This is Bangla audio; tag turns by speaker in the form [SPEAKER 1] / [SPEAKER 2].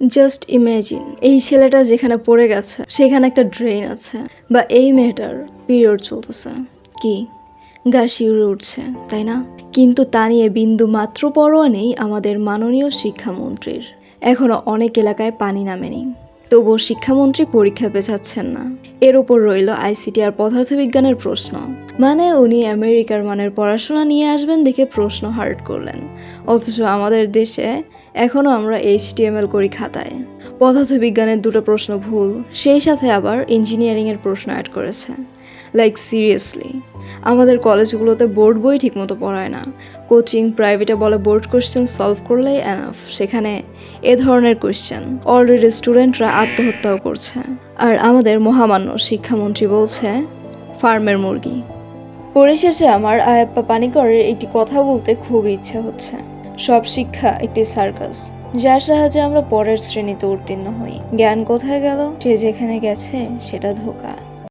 [SPEAKER 1] জাস্ট ইমেজিন এই ছেলেটা যেখানে পড়ে গেছে সেখানে একটা ড্রেন আছে, বা এই মেয়েটার পিরিয়ড চলতেছে, কি গা শিউরে উঠছে, তাই না? কিন্তু তা নিয়ে বিন্দু মাত্র পরোয়া নেই আমাদের মাননীয় শিক্ষামন্ত্রীর। এখনো অনেক এলাকায় পানি নামেনি, তবুও শিক্ষামন্ত্রী পরীক্ষা পেছাচ্ছেন না। এর উপর রইল আইসিটি আর পদার্থবিজ্ঞানের প্রশ্ন। মানে উনি আমেরিকার মানের পড়াশোনা নিয়ে আসবেন দেখে প্রশ্ন হার্ড করলেন, অথচ আমাদের দেশে এখনও আমরা HTML করি খাতায়। পদার্থবিজ্ঞানের দুটো প্রশ্ন ভুল, সেই সাথে আবার ইঞ্জিনিয়ারিংয়ের প্রশ্ন অ্যাড করেছে। লাইক সিরিয়াসলি, আমাদের কলেজগুলোতে বোর্ড বই ঠিকমতো পড়ায় না। কোচিং প্রাইভেটে বলে বোর্ড কোশ্চেন সলভ করলেই এনাফ, সেখানে এ ধরনের কোশ্চেন অলরেডি স্টুডেন্টরা আত্মহত্যাও করছে। আর আমাদের মহামান্য শিক্ষামন্ত্রী বলছে ফার্মের মুরগি। পরিশেষে আমার আয়াপ্পা পানিকরের একটি কথা বলতে খুব ইচ্ছে হচ্ছে, সব শিক্ষা একটি সার্কাস, যার সাহায্যে আমরা পরের শ্রেণীতে উত্তীর্ণ হই। জ্ঞান কোথায় গেল? সে যেখানে গেছে সেটা ধোঁকা।